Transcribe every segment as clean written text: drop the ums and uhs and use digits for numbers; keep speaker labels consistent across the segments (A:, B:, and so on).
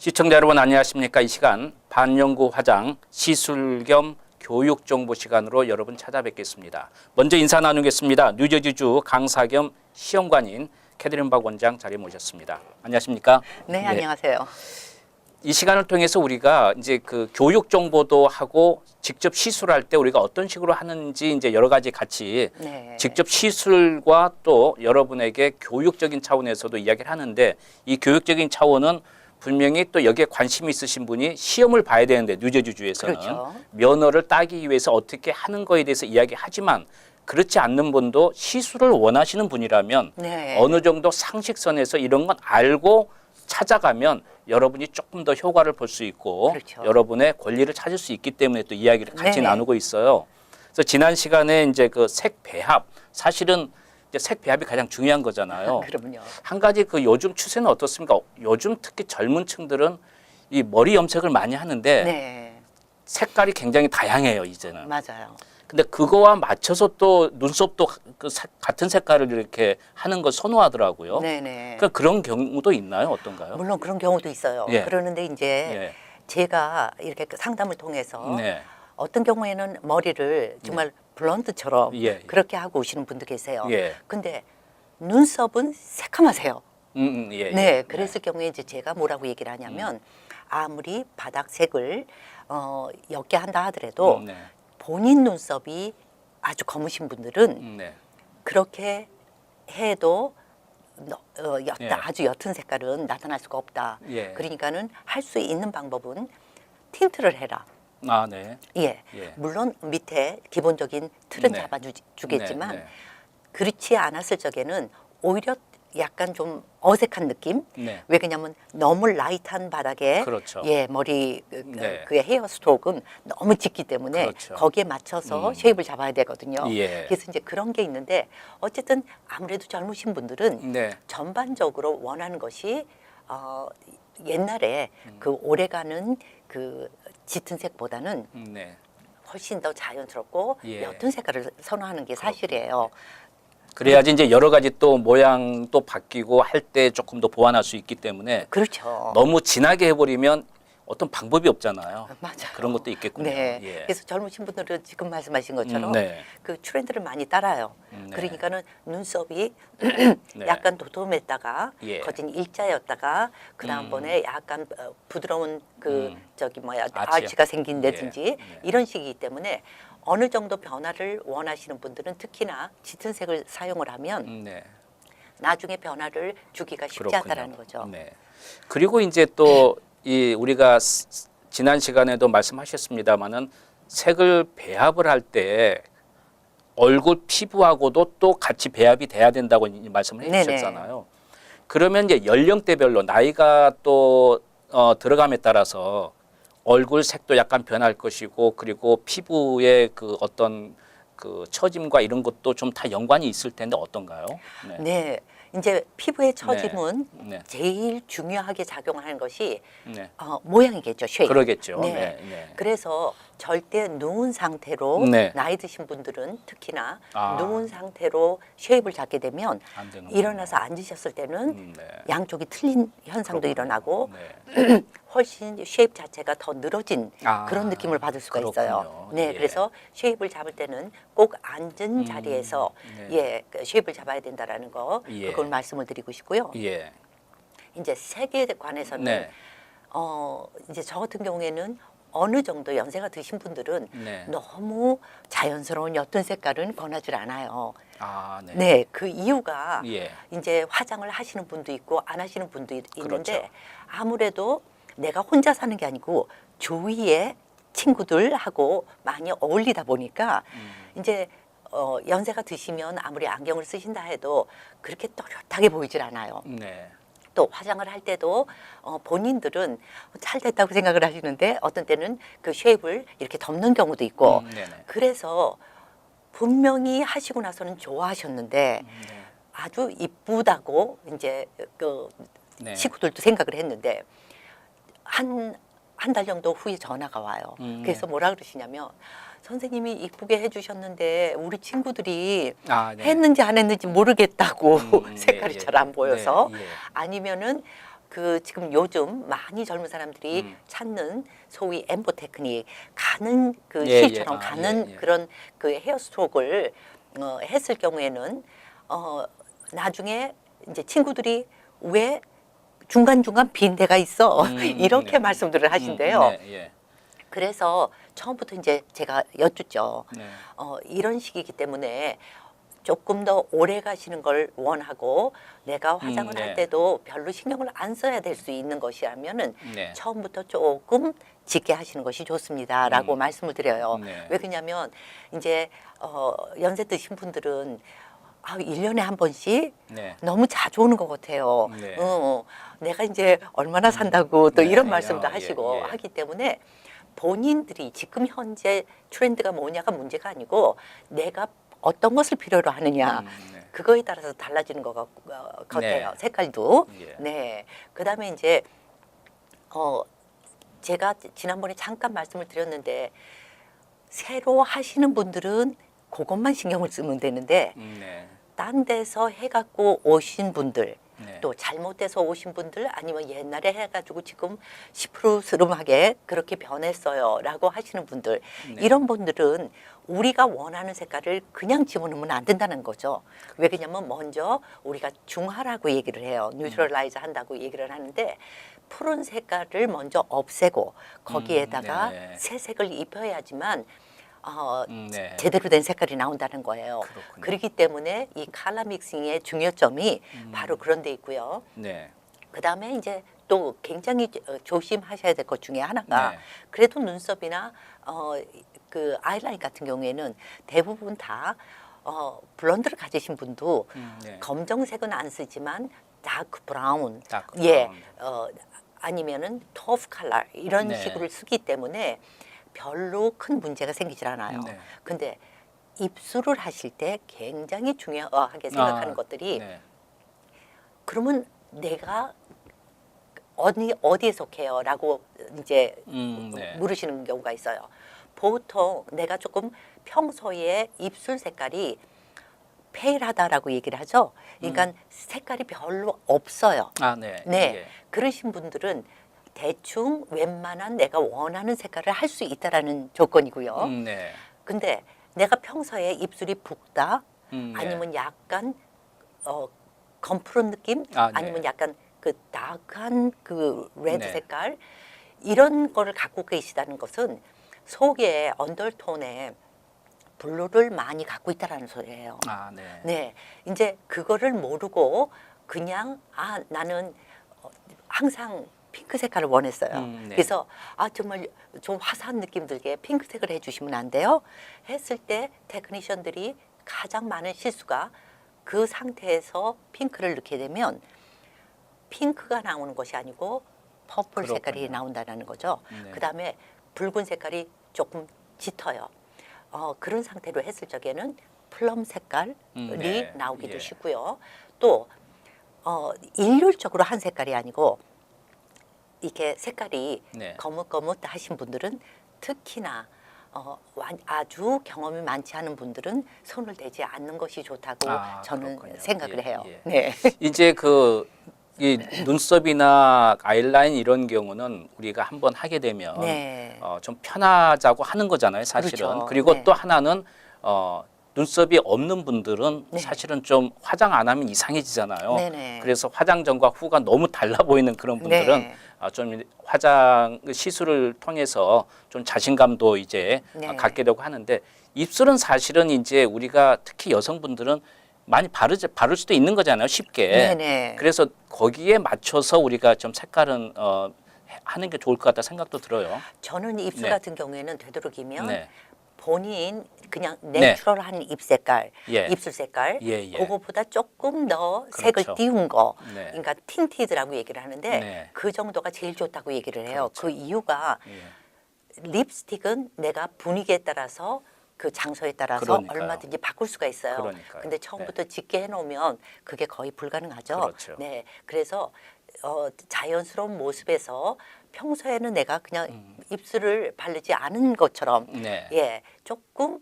A: 시청자 여러분 안녕하십니까. 이 시간 반영구 화장 시술 겸 교육 정보 시간으로 여러분 찾아뵙겠습니다. 먼저 인사 나누겠습니다. 뉴저지주 강사 겸 시험관인 캐드린 박 원장 자리에 모셨습니다. 안녕하십니까?
B: 네, 안녕하세요.
A: 이 시간을 통해서 우리가 이제 그 교육 정보도 하고 직접 시술할 때 우리가 어떤 식으로 하는지 이제 여러 가지 같이 직접 시술과 또 여러분에게 교육적인 차원에서도 이야기를 하는데, 이 교육적인 차원은 분명히 또 여기에 관심이 있으신 분이 시험을 봐야 되는데, 뉴저지주에서는
B: 그렇죠.
A: 면허를 따기 위해서 어떻게 하는 거에 대해서 이야기하지만, 그렇지 않는 분도 시술을 원하시는 분이라면 어느 정도 상식선에서 이런 건 알고 찾아가면 여러분이 조금 더 효과를 볼 수 있고 여러분의 권리를 찾을 수 있기 때문에 또 이야기를 같이 나누고 있어요. 그래서 지난 시간에 이제 그 색 배합, 사실은 이제 색 배합이 가장 중요한 거잖아요.
B: 그럼요.
A: 한 가지 그 요즘 추세는 어떻습니까? 요즘 특히 젊은 층들은 이 머리 염색을 많이 하는데 색깔이 굉장히 다양해요, 이제는.
B: 맞아요.
A: 근데 그거와 맞춰서 또 눈썹도 그 같은 색깔을 이렇게 하는 걸 선호하더라고요. 그러니까 그런 경우도 있나요? 어떤가요?
B: 물론 그런 경우도 있어요. 그러는데 이제 제가 이렇게 상담을 통해서 어떤 경우에는 머리를 정말 블론드처럼 그렇게 하고 오시는 분도 계세요. 근데 눈썹은 새카마세요. 그랬을 경우에 이제 제가 뭐라고 얘기를 하냐면 아무리 바닥색을 옅게 한다 하더라도 본인 눈썹이 아주 검으신 분들은 그렇게 해도 아주 옅은 색깔은 나타날 수가 없다. 그러니까는 할 수 있는 방법은 틴트를 해라. 물론 밑에 기본적인 틀은 잡아주겠지만 그렇지 않았을 적에는 오히려 약간 좀 어색한 느낌? 왜 그러냐면 너무 라이트한 바닥에 머리 그의 헤어 스트로크는 너무 짙기 때문에 거기에 맞춰서 쉐입을 잡아야 되거든요. 그래서 이제 그런 게 있는데, 어쨌든 아무래도 젊으신 분들은 전반적으로 원하는 것이 옛날에 그 오래가는 그 짙은 색보다는 훨씬 더 자연스럽고 옅은 색깔을 선호하는 게 사실이에요.
A: 그래야지 이제 여러 가지 또 모양도 바뀌고 할 때 조금 더 보완할 수 있기 때문에. 너무 진하게 해버리면 어떤 방법이 없잖아요.
B: 맞아요.
A: 그런 것도 있겠군요.
B: 그래서 젊으신 분들은 지금 말씀하신 것처럼 그 트렌드를 많이 따라요. 그러니까는 눈썹이 약간 도톰했다가 거진 일자였다가 그 다음번에 약간 부드러운 그 아치가 생긴다든지 이런 식이기 때문에 어느 정도 변화를 원하시는 분들은 특히나 짙은 색을 사용을 하면 나중에 변화를 주기가 쉽지 않다라는 거죠.
A: 그리고 이제 또 이 우리가 지난 시간에도 말씀하셨습니다마는 색을 배합을 할 때 얼굴 피부하고도 또 같이 배합이 돼야 된다고 말씀을 해주셨잖아요. 그러면 이제 연령대별로 나이가 또 들어감에 따라서 얼굴 색도 약간 변할 것이고, 그리고 피부의 그 어떤 그 처짐과 이런 것도 좀 다 연관이 있을 텐데 어떤가요? 이제 피부의 처짐은 제일 중요하게 작용하는 것이 모양이겠죠, 쉐입. 그러겠죠.
B: 그래서 절대 누운 상태로 나이 드신 분들은 특히나 누운 상태로 쉐입을 잡게 되면 일어나서 앉으셨을 때는 양쪽이 틀린 현상도 일어나고 훨씬 쉐입 자체가 더 늘어진 그런 느낌을 받을 수가 있어요. 그래서 쉐입을 잡을 때는 꼭 앉은 자리에서 그 쉐입을 잡아야 된다라는 거, 그걸 말씀을 드리고 싶고요. 이제 색에 관해서는 이제 저 같은 경우에는 어느 정도 연세가 드신 분들은 너무 자연스러운 옅은 색깔은 권하지 않아요. 그 이유가 이제 화장을 하시는 분도 있고 안 하시는 분도 있는데 아무래도 내가 혼자 사는 게 아니고 주위에 친구들하고 많이 어울리다 보니까 이제 연세가 드시면 아무리 안경을 쓰신다 해도 그렇게 또렷하게 보이질 않아요. 또 화장을 할 때도 본인들은 잘 됐다고 생각을 하시는데 어떤 때는 그 쉐입을 이렇게 덮는 경우도 있고 그래서 분명히 하시고 나서는 좋아하셨는데 아주 이쁘다고 이제 그 식구들도 생각을 했는데 한 달 정도 후에 전화가 와요. 그래서 뭐라 그러시냐면 선생님이 이쁘게 해주셨는데 우리 친구들이 했는지 안 했는지 모르겠다고 색깔이 잘 안 보여서 아니면은 그 지금 요즘 많이 젊은 사람들이 찾는 소위 엠보 테크닉 가는 그 시처럼 가는 그런 그 헤어 스트로크를 했을 경우에는 나중에 이제 친구들이 왜 중간중간 빈 데가 있어 이렇게 말씀들을 하신대요. 그래서 처음부터 이제 제가 여쭙죠. 이런 식이기 때문에 조금 더 오래 가시는 걸 원하고 내가 화장을 할 때도 별로 신경을 안 써야 될 수 있는 것이라면은 처음부터 조금 짙게 하시는 것이 좋습니다라고 말씀을 드려요. 왜 그러냐면 이제 연세 드신 분들은 1년에 한 번씩 너무 자주 오는 것 같아요. 내가 이제 얼마나 산다고 또 이런 말씀도 하시고 하기 때문에 본인들이 지금 현재 트렌드가 뭐냐가 문제가 아니고 내가 어떤 것을 필요로 하느냐 그거에 따라서 달라지는 것 같아요. 색깔도. 네. 그다음에 이제 제가 지난번에 잠깐 말씀을 드렸는데 새로 하시는 분들은 그것만 신경을 쓰면 되는데 딴 데서 해갖고 오신 분들 또 잘못돼서 오신 분들 아니면 옛날에 해가지고 지금 시프루스름하게 그렇게 변했어요 라고 하시는 분들 이런 분들은 우리가 원하는 색깔을 그냥 집어넣으면 안 된다는 거죠. 왜 그러냐면 먼저 우리가 중화라고 얘기를 해요. 뉴트럴라이즈 한다고 얘기를 하는데 푸른 색깔을 먼저 없애고 거기에다가 새 색을 입혀야지만 제대로 된 색깔이 나온다는 거예요. 그렇군요. 그렇기 때문에 이 컬러 믹싱의 중요점이 바로 그런 데 있고요. 그 다음에 이제 또 굉장히 조심하셔야 될 것 중에 하나가 그래도 눈썹이나 그 아이라인 같은 경우에는 대부분 다 블론드를 가지신 분도 검정색은 안 쓰지만 다크 브라운, 아니면은 토프 컬러 이런 식으로 쓰기 때문에 별로 큰 문제가 생기질 않아요. 근데 입술을 하실 때 굉장히 중요하게 생각하는 것들이 그러면 내가 어디에 속해요? 라고 이제 물으시는 경우가 있어요. 보통 내가 조금 평소에 입술 색깔이 페일하다라고 얘기를 하죠. 그러니까 색깔이 별로 없어요. 그러신 분들은 대충 웬만한 내가 원하는 색깔을 할 수 있다라는 조건이고요. 근데 내가 평소에 입술이 붓다 아니면 약간 검푸른 느낌 아니면 약간 그 다크한 그 레드 색깔 이런 거를 갖고 계시다는 것은 속에 언더톤에 블루를 많이 갖고 있다라는 소리예요. 이제 그거를 모르고 그냥 나는 항상 핑크 색깔을 원했어요. 그래서 정말 좀 화사한 느낌 들게 핑크색을 해주시면 안 돼요? 했을 때 테크니션들이 가장 많은 실수가 그 상태에서 핑크를 넣게 되면 핑크가 나오는 것이 아니고 퍼플 색깔이 나온다는 거죠. 그 다음에 붉은 색깔이 조금 짙어요. 그런 상태로 했을 적에는 플럼 색깔이 나오기도 쉽고요. 또 일률적으로 한 색깔이 아니고 이렇게 색깔이 거뭇거뭇 하신 분들은 특히나 아주 경험이 많지 않은 분들은 손을 대지 않는 것이 좋다고 저는
A: 그렇군요.
B: 생각을 해요.
A: 이제 이 눈썹이나 아이라인 이런 경우는 우리가 한번 하게 되면 좀 편하자고 하는 거잖아요, 사실은.
B: 그렇죠.
A: 그리고 또 하나는 눈썹이 없는 분들은 사실은 좀 화장 안 하면 이상해지잖아요. 그래서 화장 전과 후가 너무 달라 보이는 그런 분들은 좀 화장 시술을 통해서 좀 자신감도 이제 갖게 되고 하는데 입술은 사실은 이제 우리가 특히 여성분들은 많이 바를 수도 있는 거잖아요, 쉽게. 그래서 거기에 맞춰서 우리가 좀 색깔은 하는 게 좋을 것 같다 생각도 들어요.
B: 저는 입술 같은 경우에는 되도록이면 본인 그냥 내추럴한 입 색깔, 입술 색깔 그거보다 조금 더 색을 띄운 거 그러니까 틴티드라고 얘기를 하는데 그 정도가 제일 좋다고 얘기를 해요. 그 이유가 립스틱은 내가 분위기에 따라서 그 장소에 따라서 얼마든지 바꿀 수가 있어요. 근데 처음부터 짙게 해놓으면 그게 거의 불가능하죠. 그래서 자연스러운 모습에서 평소에는 내가 그냥 입술을 바르지 않은 것처럼 조금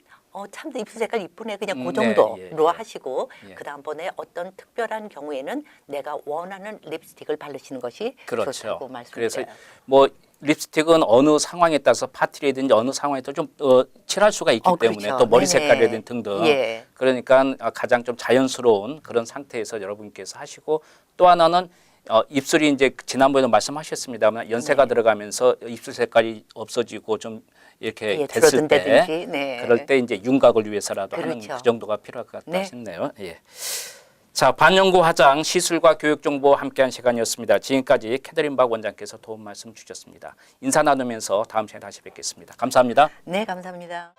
B: 참 입술 색깔 이쁘네 그냥 그
A: 네,
B: 정도로
A: 예,
B: 하시고
A: 예.
B: 그 다음번에 어떤 특별한 경우에는 내가 원하는 립스틱을 바르시는 것이
A: 그렇죠.
B: 좋다고 말씀드려요.
A: 그래서 뭐 립스틱은 어느 상황에 따라서 파티라든지 어느 상황에 따라 좀 칠할 수가 있기 때문에
B: 그렇죠.
A: 또 머리
B: 네네.
A: 색깔이라든지 등등
B: 예.
A: 그러니까 가장 좀 자연스러운 그런 상태에서 여러분께서 하시고 또 하나는 입술이 이제 지난번에도 말씀하셨습니다만 연세가
B: 네.
A: 들어가면서 입술 색깔이 없어지고 좀 이렇게
B: 예,
A: 됐을 때
B: 줄어든다든지, 네.
A: 그럴 때 이제 윤곽을 위해서라도 하는
B: 그렇죠.
A: 그 정도가 필요할 것 같다
B: 네.
A: 싶네요. 예. 자, 반영구 화장 시술과 교육 정보 함께한 시간이었습니다. 지금까지 캐더린 박 원장께서 도움 말씀 주셨습니다. 인사 나누면서 다음 시간에 다시 뵙겠습니다. 감사합니다.
B: 네, 감사합니다.